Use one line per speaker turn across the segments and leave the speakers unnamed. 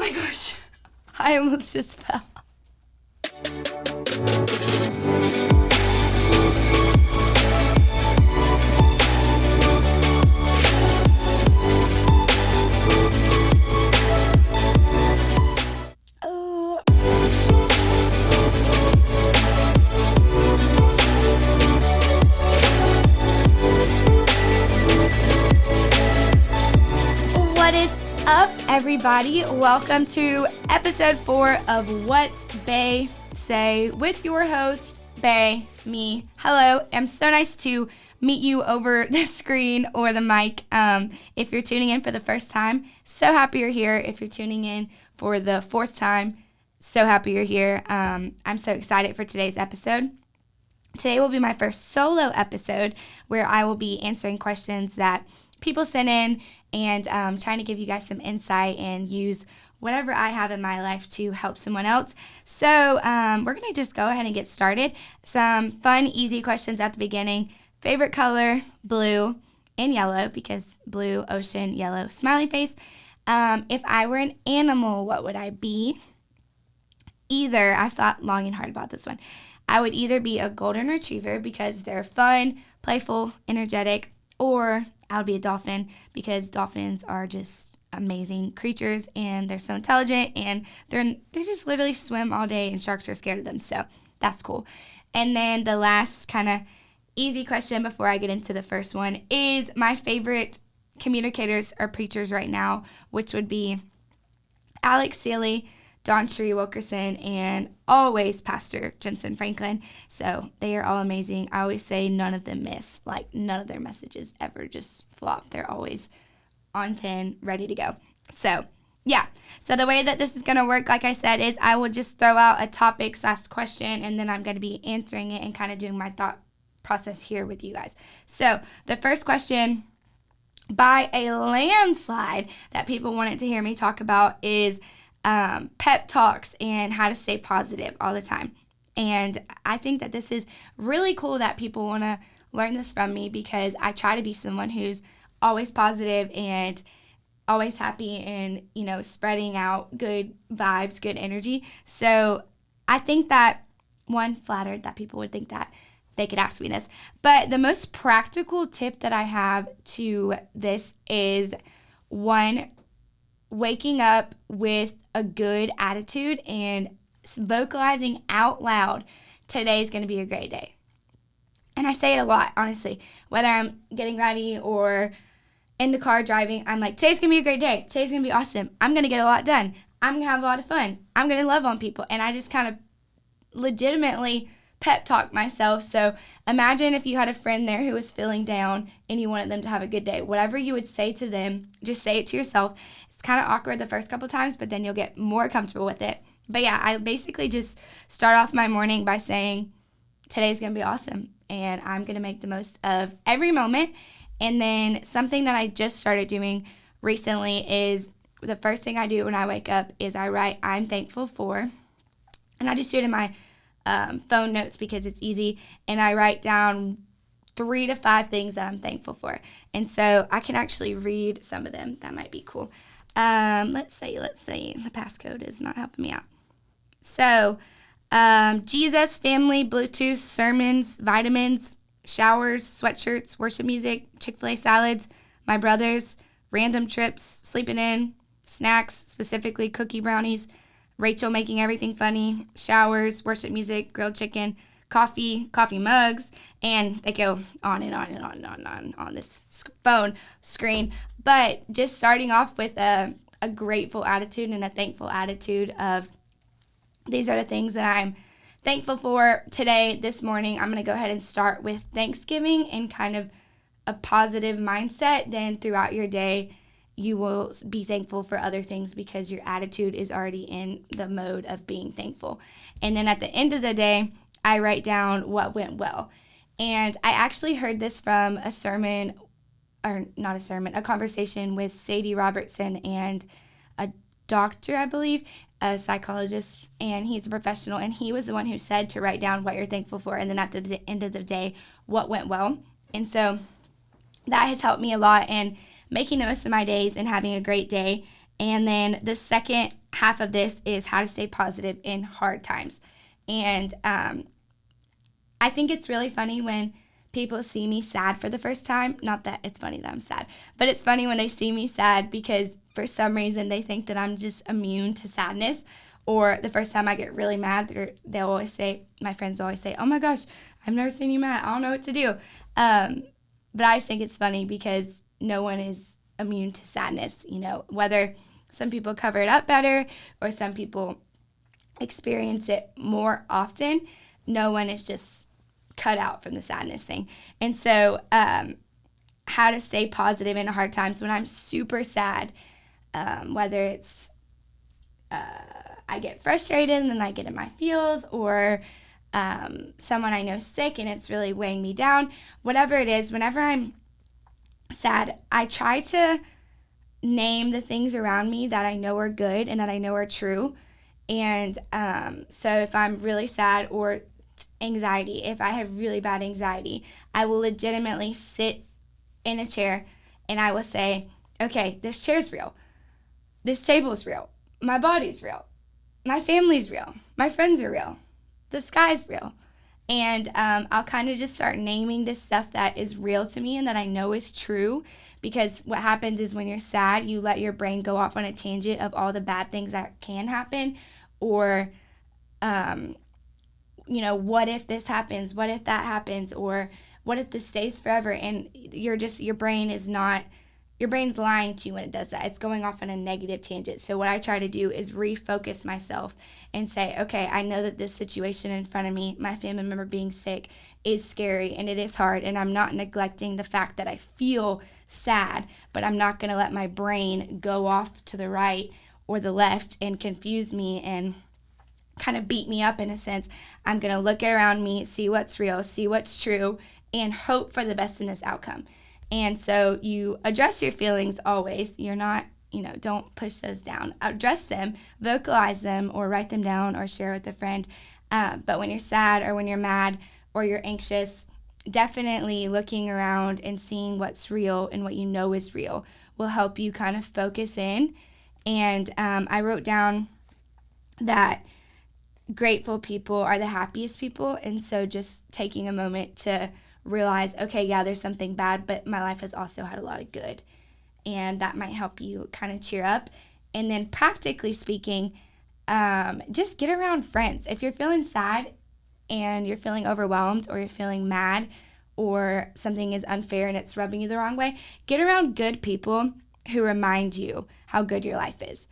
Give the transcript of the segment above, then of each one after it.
my gosh. I almost just fell. What is up, everybody? Welcome to episode 4 of What's Bae Say with your host, Bae, me. Hello, I'm so nice to meet you over the screen or the mic. If you're tuning in for the first time, so happy you're here. If you're tuning in for the 4th time, so happy you're here. I'm so excited for today's episode. Today will be my first solo episode where I will be answering questions that people sent in and trying to give you guys some insight and use whatever I have in my life to help someone else. So we're going to just go ahead and get started. Some fun, easy questions at the beginning. Favorite color, blue and yellow, because blue, ocean, yellow, smiley face. If I were an animal, what would I be? I've thought long and hard about this one. I would either be a golden retriever because they're fun, playful, energetic, or I would be a dolphin because dolphins are just amazing creatures and they're so intelligent and they just literally swim all day and sharks are scared of them. So that's cool. And then the last kind of easy question before I get into the first one is my favorite communicators or preachers right now, which would be Alex Sealy, Don Sheree Wilkerson, and always Pastor Jensen Franklin. So they are all amazing. I always say none of them miss. Like, none of their messages ever just flop. They're always on 10, ready to go. So, yeah. So the way that this is going to work, like I said, is I will just throw out a topic/question, and then I'm going to be answering it and kind of doing my thought process here with you guys. So the first question, by a landslide, that people wanted to hear me talk about is pep talks and how to stay positive all the time. And I think that this is really cool that people want to learn this from me because I try to be someone who's always positive and always happy and, spreading out good vibes, good energy. So I think that, one, flattered that people would think that they could ask me this. But the most practical tip that I have to this is, one, waking up with a good attitude and vocalizing out loud, today's going to be a great day. And I say it a lot, honestly. Whether I'm getting ready or in the car driving, I'm like, today's going to be a great day. Today's going to be awesome. I'm going to get a lot done. I'm going to have a lot of fun. I'm going to love on people. And I just kind of legitimately pep talk myself. So imagine if you had a friend there who was feeling down and you wanted them to have a good day. Whatever you would say to them, just say it to yourself. It's kind of awkward the first couple times, but then you'll get more comfortable with it. But yeah, I basically just start off my morning by saying, today's going to be awesome, and I'm going to make the most of every moment. And then something that I just started doing recently is the first thing I do when I wake up is I write, I'm thankful for, and I just do it in my phone notes because it's easy, and I write down 3 to 5 things that I'm thankful for. And so I can actually read some of them. That might be cool. Let's see. The passcode is not helping me out. So, Jesus, family, Bluetooth, sermons, vitamins, showers, sweatshirts, worship music, Chick-fil-A salads, my brothers, random trips, sleeping in, snacks, specifically cookie brownies, Rachel making everything funny, showers, worship music, grilled chicken, coffee mugs, and they go on and on and on and on and on this phone screen. But just starting off with a grateful attitude and a thankful attitude of, these are the things that I'm thankful for today, this morning. I'm going to go ahead and start with Thanksgiving and kind of a positive mindset. Then throughout your day, you will be thankful for other things because your attitude is already in the mode of being thankful. And then at the end of the day, I write down what went well. And I actually heard this from a sermon, or not a sermon, a conversation with Sadie Robertson and a doctor, I believe, a psychologist, and he's a professional, and he was the one who said to write down what you're thankful for, and then at the end of the day, what went well. And so that has helped me a lot in making the most of my days and having a great day. And then the second half of this is how to stay positive in hard times. And I think it's really funny when people see me sad for the first time. Not that it's funny that I'm sad, but it's funny when they see me sad because for some reason they think that I'm just immune to sadness. Or the first time I get really mad, they'll always say, my friends always say, oh my gosh, I've never seen you mad. I don't know what to do. But I just think it's funny because no one is immune to sadness, whether some people cover it up better or some people experience it more often. No one is just cut out from the sadness thing. And so how to stay positive in hard times when I'm super sad, whether it's I get frustrated and then I get in my feels, or someone I know sick and it's really weighing me down. Whatever it is, whenever I'm sad, I try to name the things around me that I know are good and that I know are true. And so if I'm really sad, or anxiety, if I have really bad anxiety, I will legitimately sit in a chair and I will say, okay, this chair's real. This table's real. My body's real. My family's real. My friends are real. The sky's real. And I'll kind of just start naming this stuff that is real to me and that I know is true, because what happens is when you're sad, you let your brain go off on a tangent of all the bad things that can happen, or, what if this happens? What if that happens? Or what if this stays forever? And your brain's lying to you when it does that. It's going off on a negative tangent. So what I try to do is refocus myself and say, okay, I know that this situation in front of me, my family member being sick, is scary and it is hard, and I'm not neglecting the fact that I feel sad, but I'm not going to let my brain go off to the right or the left and confuse me and kind of beat me up in a sense. I'm going to look around me, see what's real, see what's true, and hope for the best in this outcome. And so you address your feelings always. You're not, don't push those down. Address them, vocalize them, or write them down, or share with a friend. But when you're sad, or when you're mad, or you're anxious, definitely looking around and seeing what's real and what you know is real will help you kind of focus in. And I wrote down that grateful people are the happiest people. And so just taking a moment to realize, okay, yeah, there's something bad, but my life has also had a lot of good. And that might help you kind of cheer up. And then practically speaking, just get around friends. If you're feeling sad and you're feeling overwhelmed, or you're feeling mad, or something is unfair and it's rubbing you the wrong way, get around good people who remind you how good your life is.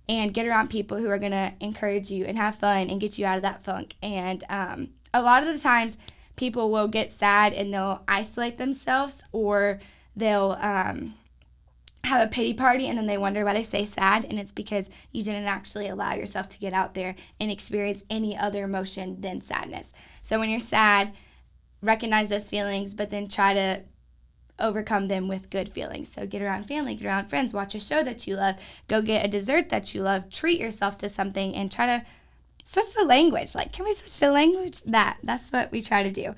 And get around people who are going to encourage you and have fun and get you out of that funk. And a lot of the times, people will get sad and they'll isolate themselves, or they'll have a pity party and then they wonder why they stay sad. And it's because you didn't actually allow yourself to get out there and experience any other emotion than sadness. So when you're sad, recognize those feelings, but then try to overcome them with good feelings. So get around family, get around friends, watch a show that you love, go get a dessert that you love, treat yourself to something, and try to switch the language. Like, can we switch the language? That's what we try to do.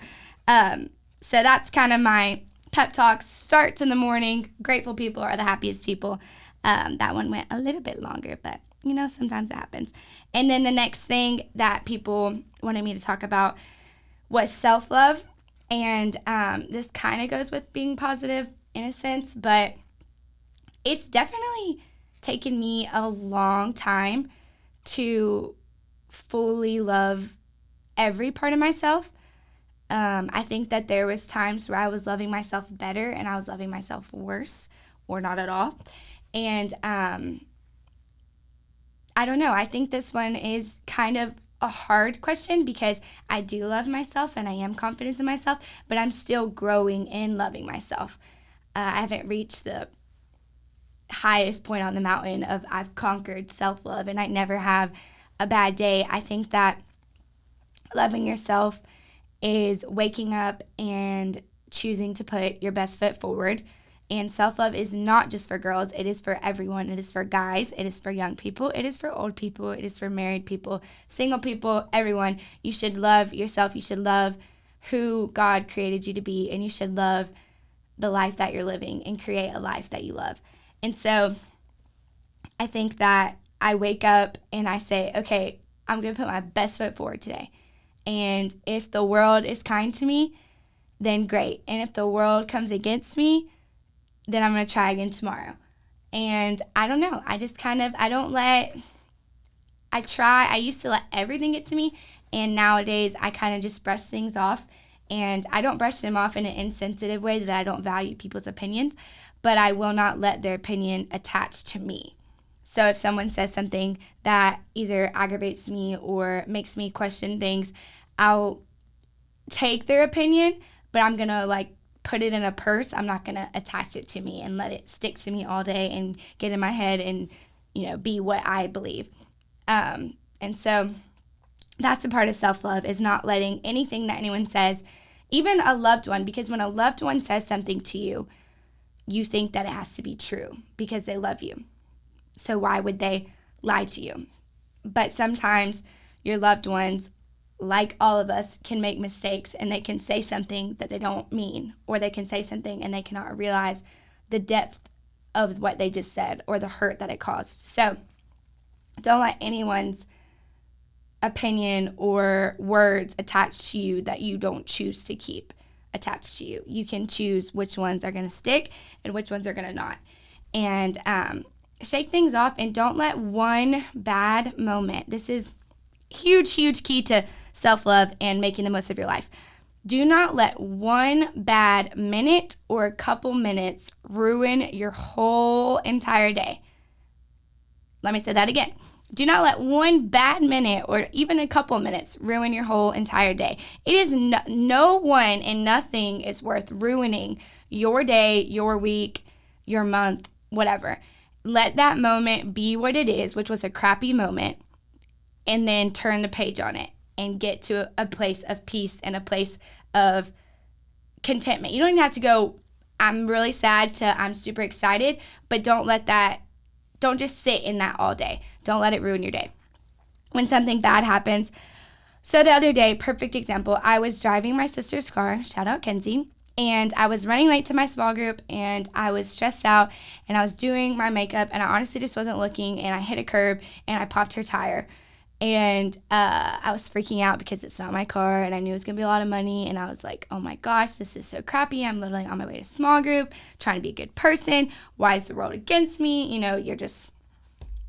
So that's kind of my pep talk. Starts in the morning. Grateful people are the happiest people. That one went a little bit longer, but sometimes it happens. And then the next thing that people wanted me to talk about was self-love. And this kind of goes with being positive in a sense, but it's definitely taken me a long time to fully love every part of myself. I think that there was times where I was loving myself better and I was loving myself worse, or not at all. And I don't know. I think this one is kind of a hard question because I do love myself and I am confident in myself, but I'm still growing in loving myself. I haven't reached the highest point on the mountain of I've conquered self-love, and I never have a bad day. I think that loving yourself is waking up and choosing to put your best foot forward. And self-love is not just for girls. It is for everyone. It is for guys. It is for young people. It is for old people. It is for married people, single people, everyone. You should love yourself. You should love who God created you to be. And you should love the life that you're living and create a life that you love. And so I think that I wake up and I say, okay, I'm going to put my best foot forward today. And if the world is kind to me, then great. And if the world comes against me, then I'm going to try again tomorrow. And I don't know. I just I used to let everything get to me. And nowadays I kind of just brush things off. And I don't brush them off in an insensitive way that I don't value people's opinions, but I will not let their opinion attach to me. So if someone says something that either aggravates me or makes me question things, I'll take their opinion, but I'm going to put it in a purse. I'm not going to attach it to me and let it stick to me all day and get in my head and, be what I believe. And so that's a part of self-love, is not letting anything that anyone says, even a loved one, because when a loved one says something to you, you think that it has to be true because they love you. So why would they lie to you? But sometimes your loved ones, like all of us, can make mistakes, and they can say something that they don't mean, or they can say something and they cannot realize the depth of what they just said or the hurt that it caused. So don't let anyone's opinion or words attached to you that you don't choose to keep attached to you. You can choose which ones are going to stick and which ones are going to not. And shake things off, and don't let one bad moment — this is huge key to self-love and making the most of your life — do not let one bad minute or a couple minutes ruin your whole entire day. Let me say that again. Do not let one bad minute or even a couple minutes ruin your whole entire day. It is no one and nothing is worth ruining your day, your week, your month, whatever. Let that moment be what it is, which was a crappy moment, and then turn the page on it and get to a place of peace and a place of contentment. You don't even have to go, I'm really sad, to I'm super excited, but don't just sit in that all day. Don't let it ruin your day. When something bad happens. So the other day, perfect example, I was driving my sister's car, shout out Kenzie, and I was running late to my small group, and I was stressed out, and I was doing my makeup, and I honestly just wasn't looking, and I hit a curb, and I popped her tire. And I was freaking out because it's not my car, and I knew it was going to be a lot of money, and I was like, oh my gosh, this is so crappy. I'm literally on my way to small group, trying to be a good person. Why is the world against me?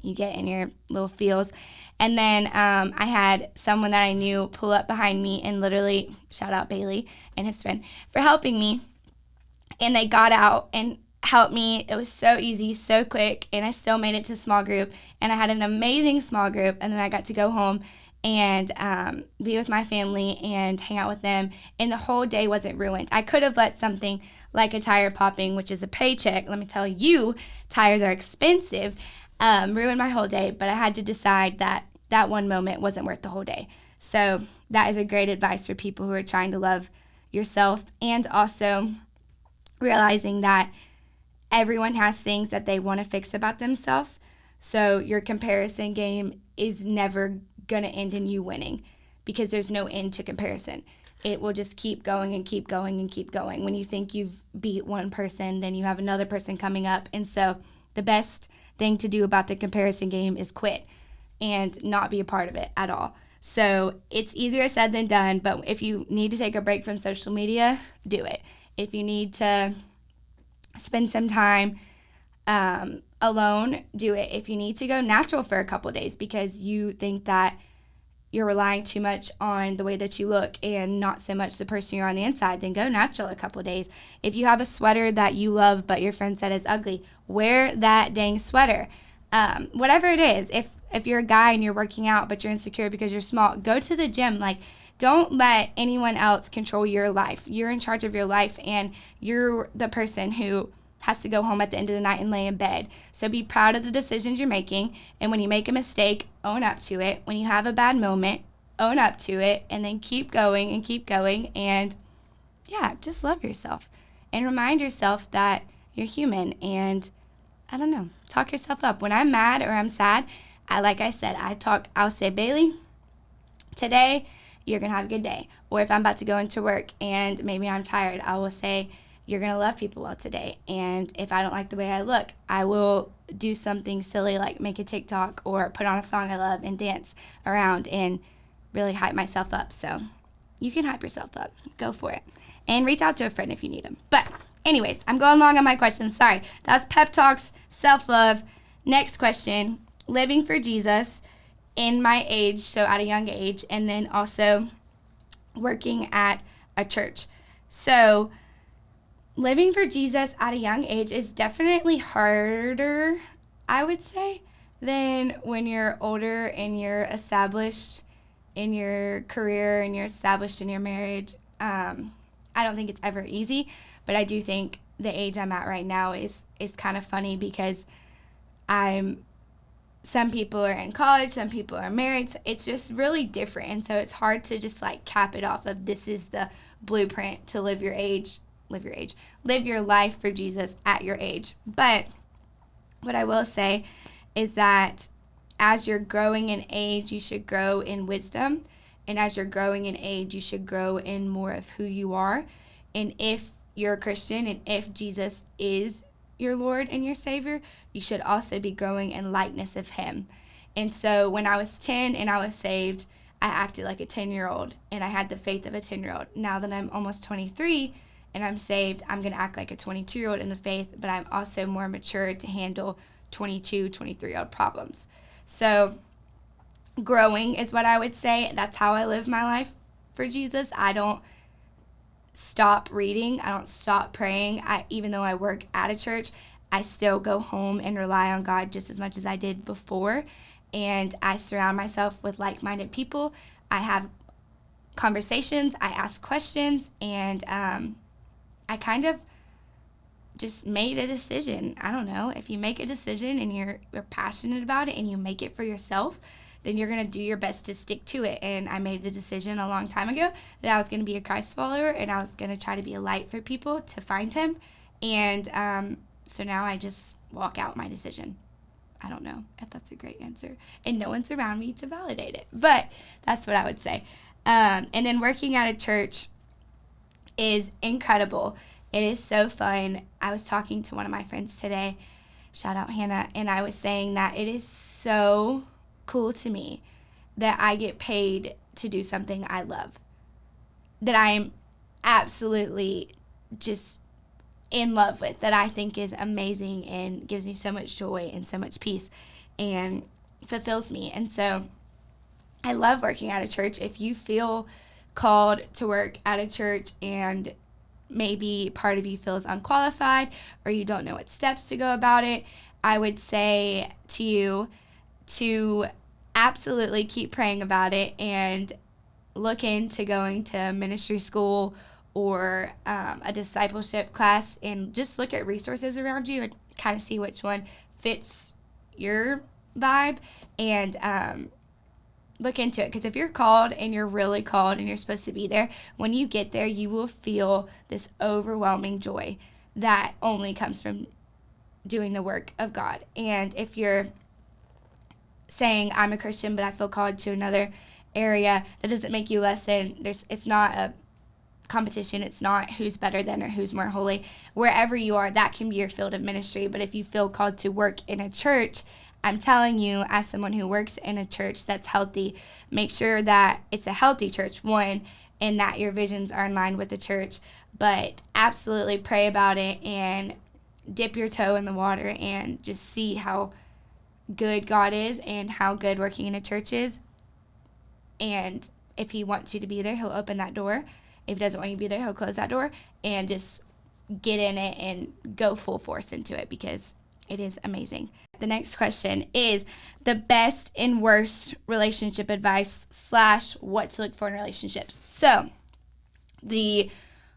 You get in your little feels. And then I had someone that I knew pull up behind me and literally, shout out Bailey and his friend for helping me. And they got out and helped me. It was so easy, so quick, and I still made it to small group. And I had an amazing small group, and then I got to go home and be with my family and hang out with them. And the whole day wasn't ruined. I could have let something like a tire popping, which is a paycheck, let me tell you, tires are expensive, ruin my whole day, but I had to decide that that one moment wasn't worth the whole day. So that is a great advice for people who are trying to love yourself, and also realizing that everyone has things that they want to fix about themselves. So your comparison game is never going to end in you winning, because there's no end to comparison. It will just keep going and keep going and keep going. When you think you've beat one person, then you have another person coming up. And so the best thing to do about the comparison game is quit and not be a part of it at all. So it's easier said than done, but if you need to take a break from social media, do it. If you need to spend some time alone, do it. If you need to go natural for a couple of days because you think that you're relying too much on the way that you look and not so much the person you're on the inside, then go natural a couple of days. If you have a sweater that you love but your friend said is ugly, wear that dang sweater. Whatever it is, if you're a guy and you're working out but you're insecure because you're small, go to the gym. Don't let anyone else control your life. You're in charge of your life, and you're the person who has to go home at the end of the night and lay in bed. So be proud of the decisions you're making, and when you make a mistake, own up to it. When you have a bad moment, own up to it, and then keep going, and just love yourself. And remind yourself that you're human, and talk yourself up. When I'm mad or I'm sad, I'll say, Bailey, today you're going to have a good day. Or if I'm about to go into work and maybe I'm tired, I will say, you're going to love people well today. And if I don't like the way I look, I will do something silly like make a TikTok or put on a song I love and dance around and really hype myself up. So you can hype yourself up. Go for it. And reach out to a friend if you need them. But anyways, I'm going long on my questions. Sorry. That's pep talks, self-love. Next question, living for Jesus in my age, so at a young age, and then also working at a church. So living for Jesus at a young age is definitely harder, I would say, than when you're older and you're established in your career and you're established in your marriage. I don't think it's ever easy, but I do think the age I'm at right now is kind of funny because some people are in college, some people are married. It's just really different, and so it's hard to just like cap it off of this is the blueprint to live your life for Jesus at your age. But what I will say is that as you're growing in age, you should grow in wisdom. And as you're growing in age, you should grow in more of who you are. And if you're a Christian and if Jesus is your Lord and your Savior, you should also be growing in likeness of Him. And so when I was 10 and I was saved, I acted like a 10-year-old and I had the faith of a 10-year-old. Now that I'm almost 23 and I'm saved, I'm going to act like a 22-year-old in the faith, but I'm also more mature to handle 22, 23-year-old problems. So growing is what I would say. That's how I live my life for Jesus. I don't stop reading. I don't stop praying. Even though I work at a church, I still go home and rely on God just as much as I did before. And I surround myself with like-minded people. I have conversations. I ask questions. And I kind of just made a decision. I don't know. If you make a decision and you're passionate about it and you make it for yourself, then you're going to do your best to stick to it. And I made the decision a long time ago that I was going to be a Christ follower and I was going to try to be a light for people to find Him. And so now I just walk out my decision. I don't know if that's a great answer. And no one's around me to validate it. But that's what I would say. And then working at a church is incredible. It is so fun. I was talking to one of my friends today, shout out Hannah, and I was saying that it is so cool to me that I get paid to do something I love, that I am absolutely just in love with, that I think is amazing and gives me so much joy and so much peace and fulfills me. And so I love working at a church. If you feel called to work at a church and maybe part of you feels unqualified or you don't know what steps to go about it, I would say to you to absolutely keep praying about it and look into going to ministry school or a discipleship class and just look at resources around you and kind of see which one fits your vibe and look into it. Because if you're called and you're really called and you're supposed to be there, when you get there, you will feel this overwhelming joy that only comes from doing the work of God. And if you're saying, I'm a Christian, but I feel called to another area, that doesn't make you less than. It's not a competition. It's not who's better than or who's more holy. Wherever you are, that can be your field of ministry. But if you feel called to work in a church, I'm telling you, as someone who works in a church that's healthy, make sure that it's a healthy church, one, and that your visions are in line with the church. But absolutely pray about it and dip your toe in the water and just see how good God is and how good working in a church is. And if He wants you to be there, He'll open that door. If He doesn't want you to be there, He'll close that door, and just get in it and go full force into it because it is amazing. The next question is the best and worst relationship advice / what to look for in relationships. So the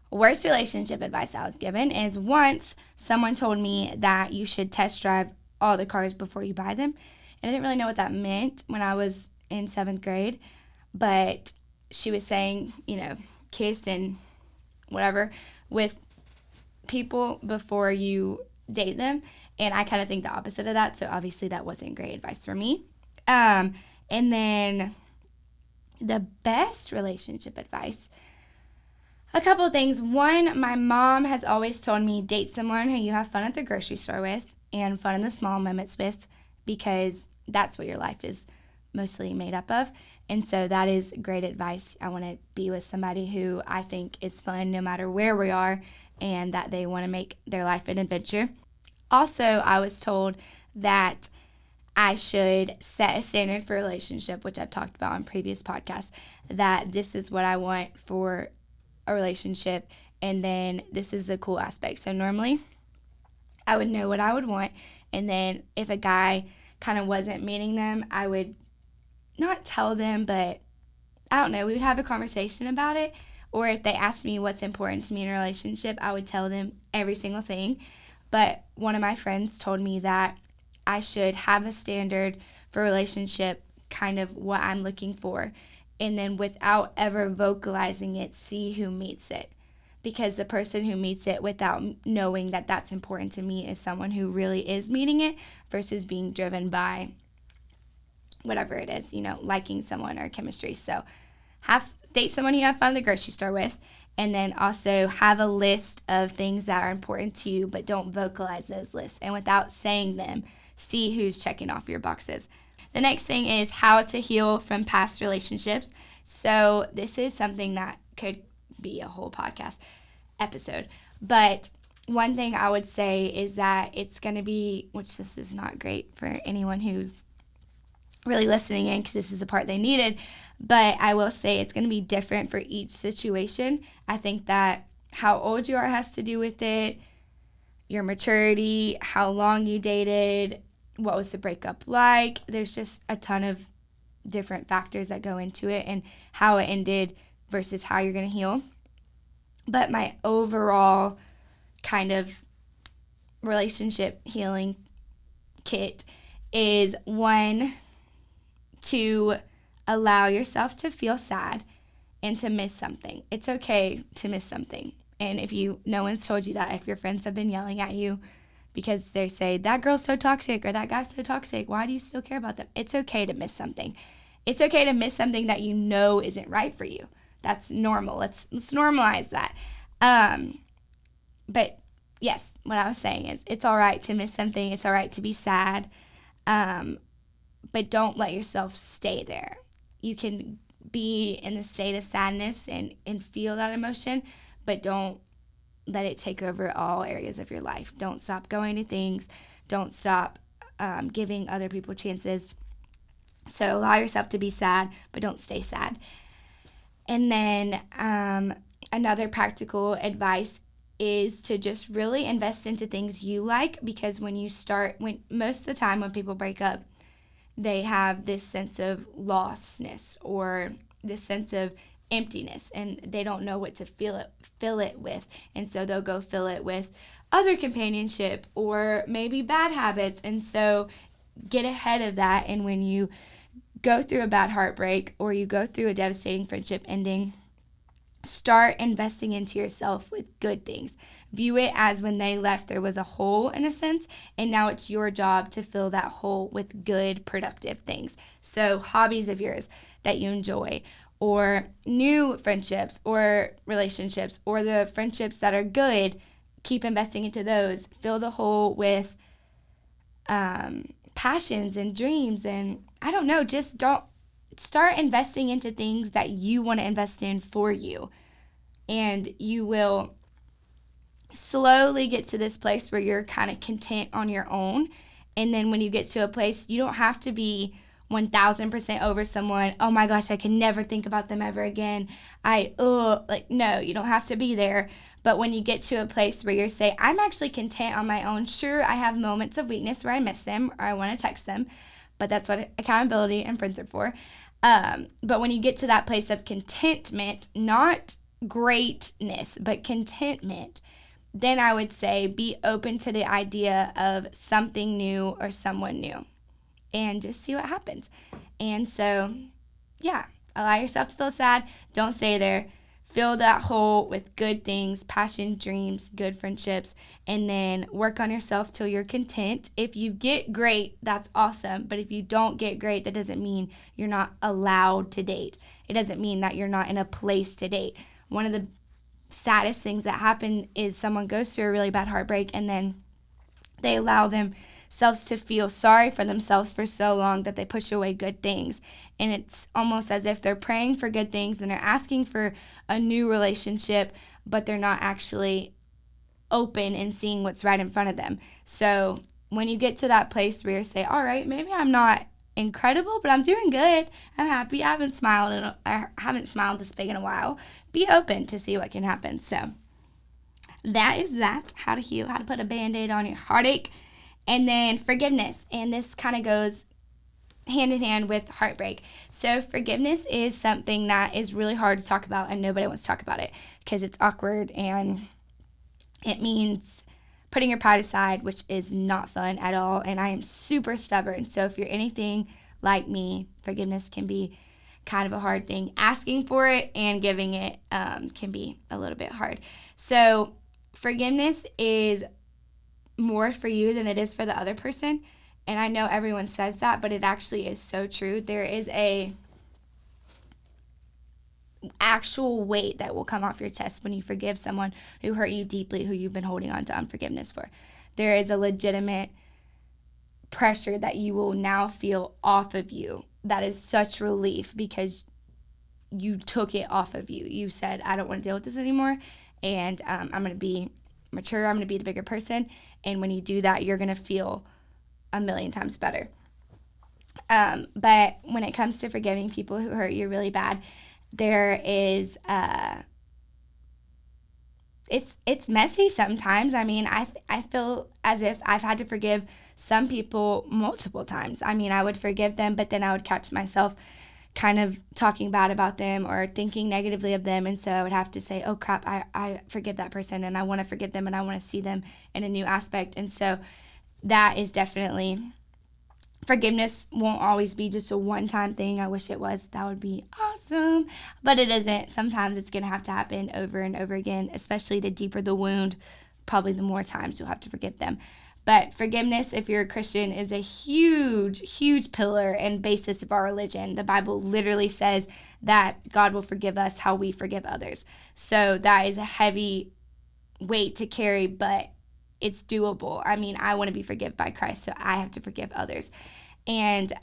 worst relationship advice I was given is once someone told me that you should test drive all the cars before you buy them. And I didn't really know what that meant when I was in 7th grade, but she was saying, kiss and whatever with people before you date them. And I kind of think the opposite of that. So obviously that wasn't great advice for me. And then the best relationship advice. A couple things. One, my mom has always told me date someone who you have fun at the grocery store with and fun in the small moments with, because that's what your life is mostly made up of. And so that is great advice. I want to be with somebody who I think is fun no matter where we are, and that they want to make their life an adventure. Also, I was told that I should set a standard for a relationship, which I've talked about on previous podcasts, that this is what I want for a relationship, and then this is the cool aspect. So normally I would know what I would want, and then if a guy kind of wasn't meeting them, I would not tell them, but I don't know, we would have a conversation about it. Or if they asked me what's important to me in a relationship, I would tell them every single thing. But one of my friends told me that I should have a standard for a relationship, kind of what I'm looking for, and then without ever vocalizing it, see who meets it. Because the person who meets it without knowing that that's important to me is someone who really is meeting it versus being driven by whatever it is, liking someone or chemistry. So date someone you have fun at the grocery store with, and then also have a list of things that are important to you, but don't vocalize those lists. And without saying them, see who's checking off your boxes. The next thing is how to heal from past relationships. So this is something that could be a whole podcast episode. But one thing I would say is that it's going to be, which this is not great for anyone who's really listening in because this is the part they needed, but I will say it's going to be different for each situation. I think that how old you are has to do with it, your maturity, how long you dated, what was the breakup like. There's just a ton of different factors that go into it, and how it ended versus how you're going to heal. But my overall kind of relationship healing kit is, one, to allow yourself to feel sad and to miss something. It's okay to miss something. And if no one's told you that, if your friends have been yelling at you because they say, that girl's so toxic or that guy's so toxic, why do you still care about them? It's okay to miss something. It's okay to miss something that you know isn't right for you. That's normal. Let's normalize that. But yes, what I was saying is it's all right to miss something. It's all right to be sad. But don't let yourself stay there. You can be in the state of sadness and feel that emotion, but don't let it take over all areas of your life. Don't stop going to things. Don't stop giving other people chances. So allow yourself to be sad, but don't stay sad. And then another practical advice is to just really invest into things you like, because when most of the time when people break up, they have this sense of lostness or this sense of emptiness, and they don't know what to fill it with. And so they'll go fill it with other companionship or maybe bad habits. And so get ahead of that. And when you go through a bad heartbreak or you go through a devastating friendship ending, start investing into yourself with good things. View it as when they left, there was a hole in a sense, and now it's your job to fill that hole with good, productive things. So hobbies of yours that you enjoy, or new friendships or relationships, or the friendships that are good, keep investing into those. Fill the hole with passions and dreams, and I don't know, just don't start investing into things that you want to invest in for you. And you will slowly get to this place where you're kind of content on your own. And then when you get to a place, you don't have to be 1000% over someone. Oh my gosh, I can never think about them ever again. No, you don't have to be there. But when you get to a place where you're saying, I'm actually content on my own. Sure, I have moments of weakness where I miss them or I want to text them, but that's what accountability and friends are for. But when you get to that place of contentment, not greatness, but contentment, then I would say be open to the idea of something new or someone new and just see what happens. And so, yeah, allow yourself to feel sad. Don't stay there. Fill that hole with good things, passion, dreams, good friendships, and then work on yourself till you're content. If you get great, that's awesome. But if you don't get great, that doesn't mean you're not allowed to date. It doesn't mean that you're not in a place to date. One of the saddest things that happen is someone goes through a really bad heartbreak and then they allow themselves to feel sorry for themselves for so long that they push away good things. And it's almost as if they're praying for good things and they're asking for a new relationship, but they're not actually open and seeing what's right in front of them. So when you get to that place where you say, all right, maybe I'm not incredible, but I'm doing good. I'm happy. I haven't smiled this big in a while. Be open to see what can happen. So that is that. How to heal, how to put a Band-Aid on your heartache. And then forgiveness. And this kind of goes hand in hand with heartbreak. So forgiveness is something that is really hard to talk about and nobody wants to talk about it because it's awkward and it means putting your pride aside, which is not fun at all. And I am super stubborn. So if you're anything like me, forgiveness can be kind of a hard thing. Asking for it and giving it can be a little bit hard. So forgiveness is more for you than it is for the other person. And I know everyone says that, but it actually is so true. There is a actual weight that will come off your chest when you forgive someone who hurt you deeply, who you've been holding on to unforgiveness for. There is a legitimate pressure that you will now feel off of you. That is such relief because you took it off of you. You said, I don't want to deal with this anymore, and I'm going to be mature. I'm going to be the bigger person. And when you do that, you're going to feel a million times better. But when it comes to forgiving people who hurt you really bad, there is it's messy sometimes. I mean, I feel as if I've had to forgive some people multiple times. I mean, I would forgive them, but then I would catch myself kind of talking bad about them or thinking negatively of them. And so I would have to say, oh crap, I forgive that person and I want to forgive them and I want to see them in a new aspect. And so that is definitely, forgiveness won't always be just a one-time thing. I wish it was. That would be awesome. But it isn't. Sometimes it's going to have to happen over and over again, especially the deeper the wound, probably the more times you'll have to forgive them. But forgiveness, if you're a Christian, is a huge, huge pillar and basis of our religion. The Bible literally says that God will forgive us how we forgive others. So that is a heavy weight to carry, but it's doable. I mean, I want to be forgiven by Christ, so I have to forgive others. And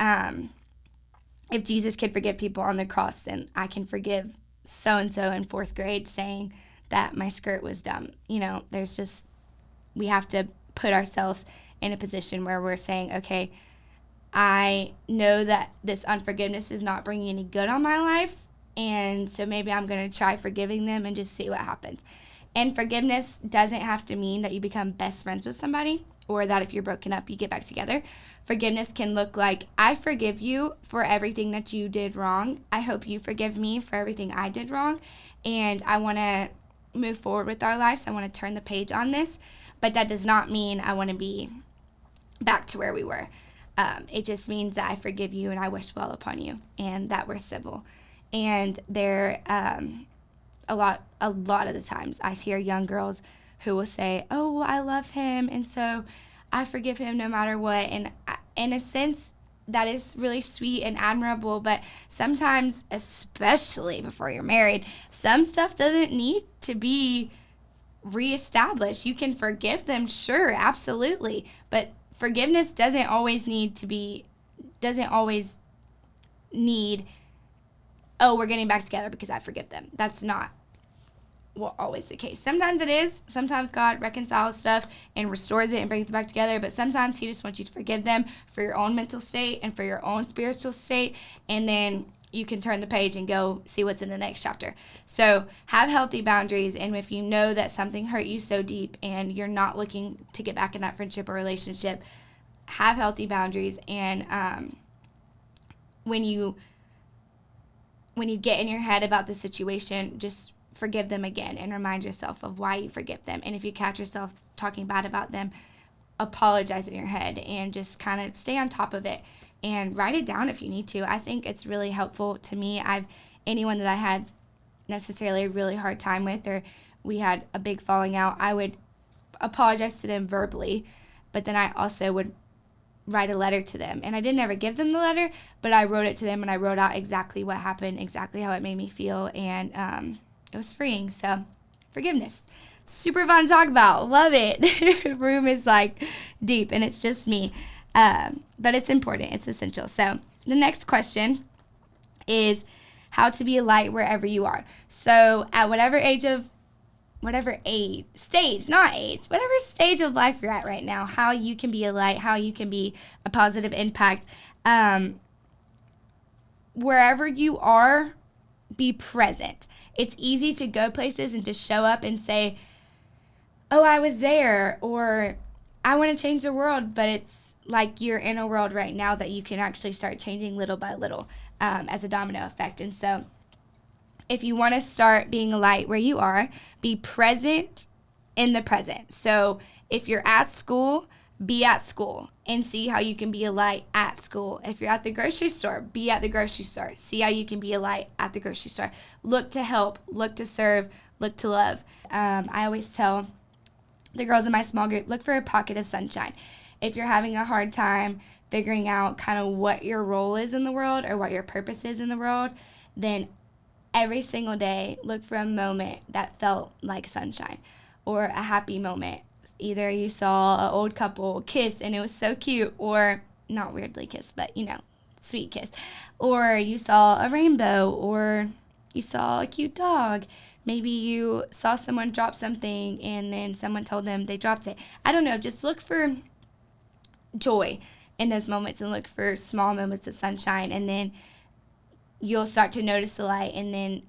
if Jesus could forgive people on the cross, then I can forgive so-and-so in 4th grade saying that my skirt was dumb. You know, we have to put ourselves in a position where we're saying, okay, I know that this unforgiveness is not bringing any good on my life, and so maybe I'm going to try forgiving them and just see what happens. And forgiveness doesn't have to mean that you become best friends with somebody or that if you're broken up, you get back together. Forgiveness can look like, I forgive you for everything that you did wrong. I hope you forgive me for everything I did wrong. And I want to move forward with our lives. I want to turn the page on this. But that does not mean I want to be back to where we were. It just means that I forgive you and I wish well upon you and that we're civil. And there, a lot of the times I hear young girls who will say, oh, I love him and so I forgive him no matter what. And in a sense, that is really sweet and admirable, but sometimes, especially before you're married, some stuff doesn't need to be reestablished. You can forgive them, sure, absolutely, but forgiveness doesn't always need, oh, we're getting back together because I forgive them. That's not always the case. Sometimes it is. Sometimes God reconciles stuff and restores it and brings it back together, but sometimes he just wants you to forgive them for your own mental state and for your own spiritual state, and then you can turn the page and go see what's in the next chapter. So have healthy boundaries, and if you know that something hurt you so deep and you're not looking to get back in that friendship or relationship, have healthy boundaries. And when you get in your head about the situation, just forgive them again and remind yourself of why you forgive them. And if you catch yourself talking bad about them, apologize in your head and just kind of stay on top of it and write it down if you need to. I think it's really helpful to me. Anyone that I had necessarily a really hard time with or we had a big falling out, I would apologize to them verbally, but then I also would write a letter to them. And I didn't ever give them the letter, but I wrote it to them and I wrote out exactly what happened, exactly how it made me feel, and it was freeing. So forgiveness. Super fun to talk about. Love it. The room is like deep and it's just me. But it's important. It's essential. So the next question is how to be a light wherever you are. So at whatever stage of life you're at right now, how you can be a light, how you can be a positive impact. Wherever you are, be present. It's easy to go places and to show up and say, oh, I was there, or I want to change the world, but it's like you're in a world right now that you can actually start changing little by little as a domino effect. And so if you want to start being a light where you are, be present in the present. So if you're at school, be at school and see how you can be a light at school. If you're at the grocery store, be at the grocery store. See how you can be a light at the grocery store. Look to help, look to serve, look to love. I always tell the girls in my small group, look for a pocket of sunshine. If you're having a hard time figuring out kind of what your role is in the world or what your purpose is in the world, then every single day, look for a moment that felt like sunshine or a happy moment. Either you saw an old couple kiss and it was so cute, or not weirdly kiss, but sweet kiss. Or you saw a rainbow, or you saw a cute dog. Maybe you saw someone drop something and then someone told them they dropped it. I don't know, just look for joy in those moments and look for small moments of sunshine, and then you'll start to notice the light, and then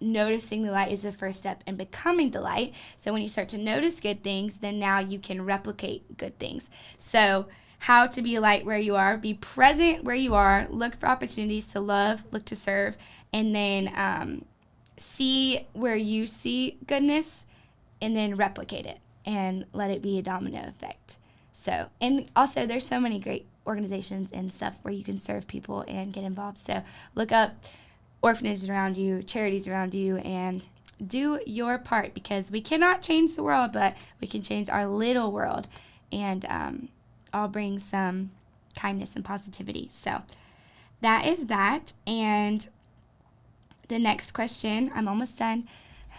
noticing the light is the first step in becoming the light. So when you start to notice good things, then now you can replicate good things. So how to be a light where you are, be present where you are, look for opportunities to love, look to serve, and then see where you see goodness and then replicate it and let it be a domino effect. So, and also there's so many great organizations and stuff where you can serve people and get involved. So look up orphanages around you, charities around you, and do your part, because we cannot change the world, but we can change our little world and all bring some kindness and positivity. So that is that. And the next question, I'm almost done.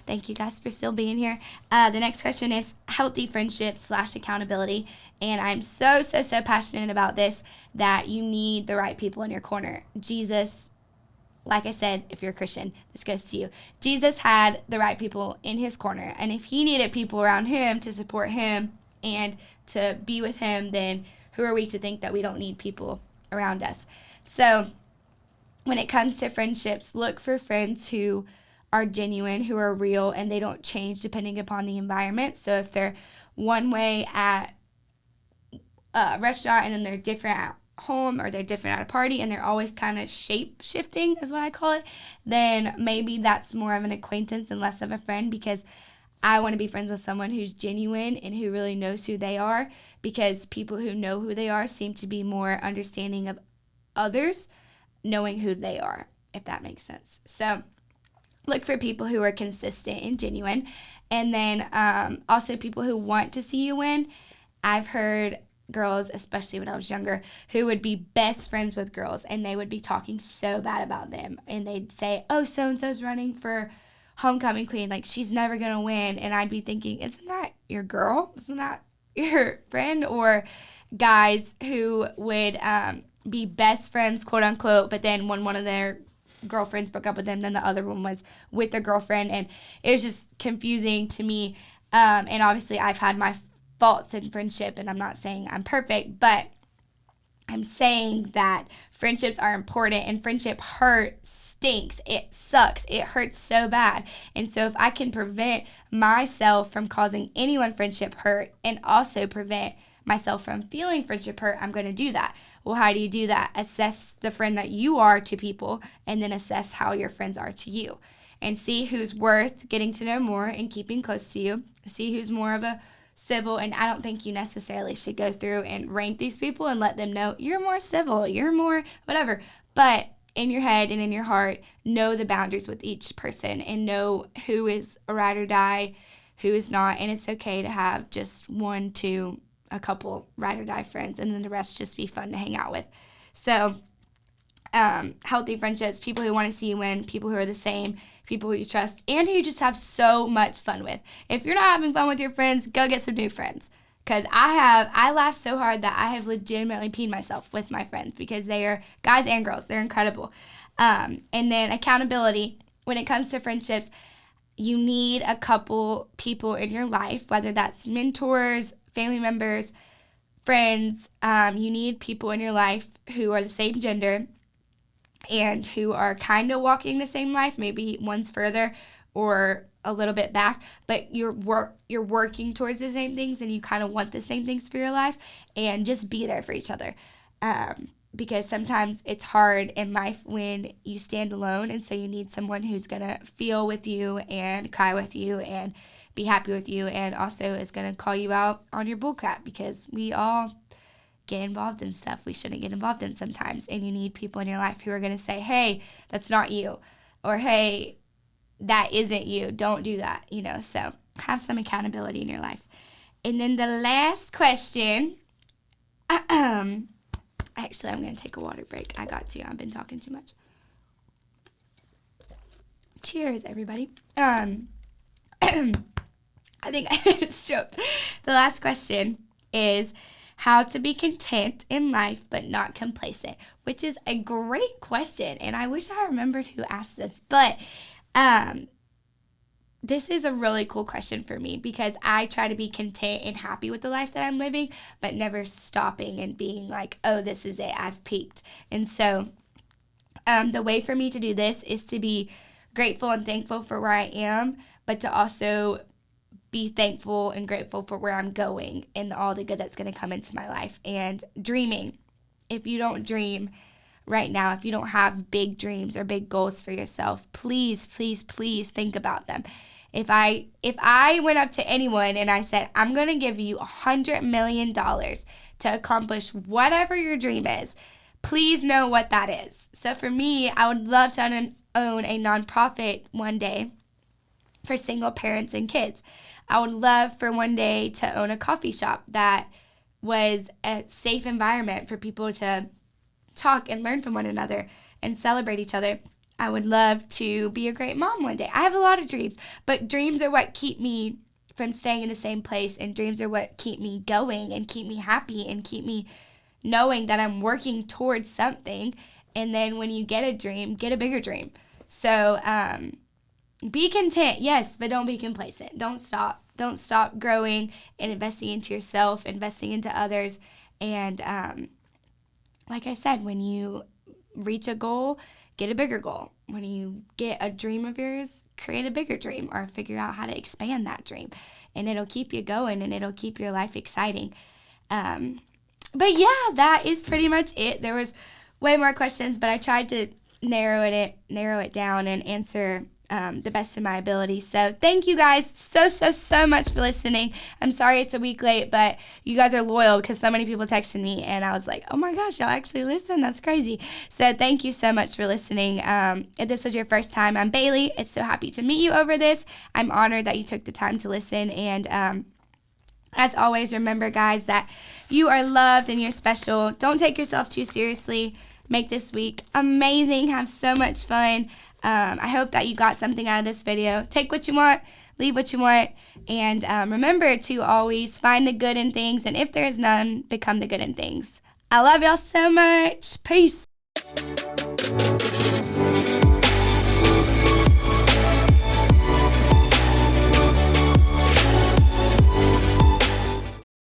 Thank you guys for still being here. The next question is healthy friendships / accountability. And I'm so passionate about this, that you need the right people in your corner. Jesus, like I said, if you're a Christian, this goes to you. Jesus had the right people in his corner. And if he needed people around him to support him and to be with him, then who are we to think that we don't need people around us? So when it comes to friendships, look for friends who are genuine, who are real, and they don't change depending upon the environment. So if they're one way at a restaurant and then they're different at home, or they're different at a party and they're always kind of shape shifting is what I call it, then maybe that's more of an acquaintance and less of a friend, because I want to be friends with someone who's genuine and who really knows who they are, because people who know who they are seem to be more understanding of others knowing who they are, if that makes sense. So look for people who are consistent and genuine, and then also people who want to see you win. I've heard girls, especially when I was younger, who would be best friends with girls, and they would be talking so bad about them, and they'd say, oh, so-and-so's running for homecoming queen, like she's never gonna win. And I'd be thinking, isn't that your girl? Isn't that your friend? Or guys who would be best friends, quote unquote, but then when one of their girlfriends broke up with them, then the other one was with their girlfriend, and it was just confusing to me. And obviously I've had my faults in friendship, and I'm not saying I'm perfect, but I'm saying that friendships are important, and friendship stinks. It sucks. It hurts so bad. And so if I can prevent myself from causing anyone friendship hurt and also prevent myself from feeling friendship hurt, I'm going to do that. Well, how do you do that? Assess the friend that you are to people, and then assess how your friends are to you, and see who's worth getting to know more and keeping close to you. See who's more of a civil, and I don't think you necessarily should go through and rank these people and let them know you're more civil, you're more whatever. But in your head and in your heart, know the boundaries with each person and know who is a ride or die, who is not. And it's okay to have just one, two, a couple ride or die friends, and then the rest just be fun to hang out with. So healthy friendships, people who want to see you win, people who are the same, people who you trust, and who you just have so much fun with. If you're not having fun with your friends, go get some new friends. Because I laugh so hard that I have legitimately peed myself with my friends, because they are guys and girls. They're incredible. And then accountability. When it comes to friendships, you need a couple people in your life, whether that's mentors, family members, friends. You need people in your life who are the same gender and who are kind of walking the same life. Maybe one's further or a little bit back, but you're working towards the same things, and you kind of want the same things for your life, and just be there for each other. Because sometimes it's hard in life when you stand alone, and so you need someone who's going to feel with you and cry with you and be happy with you, and also is going to call you out on your bullcrap, because we all get involved in stuff we shouldn't get involved in sometimes, and you need people in your life who are going to say, hey, that's not you, or hey, that isn't you, don't do that, so have some accountability in your life. And then the last question, actually, I'm going to take a water break. I got to. I've been talking too much. Cheers, everybody. I think I just choked. The last question is how to be content in life but not complacent, which is a great question, and I wish I remembered who asked this, but this is a really cool question for me, because I try to be content and happy with the life that I'm living, but never stopping and being like, oh, this is it, I've peaked. And so the way for me to do this is to be grateful and thankful for where I am, but to also be thankful and grateful for where I'm going and all the good that's going to come into my life. And dreaming. If you don't dream right now, if you don't have big dreams or big goals for yourself, please, please, please think about them. If I went up to anyone and I said, I'm going to give you $100 million to accomplish whatever your dream is, please know what that is. So for me, I would love to own a nonprofit one day for single parents and kids. I would love for one day to own a coffee shop that was a safe environment for people to talk and learn from one another and celebrate each other. I would love to be a great mom one day. I have a lot of dreams, but dreams are what keep me from staying in the same place, and dreams are what keep me going and keep me happy and keep me knowing that I'm working towards something. And then when you get a dream, get a bigger dream. So be content, yes, but don't be complacent. Don't stop. Don't stop growing and investing into yourself, investing into others. And like I said, when you reach a goal, get a bigger goal. When you get a dream of yours, create a bigger dream, or figure out how to expand that dream. And it'll keep you going, and it'll keep your life exciting. But yeah, that is pretty much it. There was way more questions, but I tried to narrow it down and answer the best of my ability. So thank you guys so much for listening. I'm sorry it's a week late, but you guys are loyal, because so many people texted me, and I was like, oh my gosh, y'all actually listen. That's crazy. So thank you so much for listening. If this was your first time, I'm Bailey. It's so happy to meet you over this. I'm honored that you took the time to listen. And as always, remember, guys, that you are loved and you're special. Don't take yourself too seriously. Make this week amazing. Have so much fun. I hope that you got something out of this video. Take what you want, leave what you want, and remember to always find the good in things, and if there is none, become the good in things. I love y'all so much. Peace.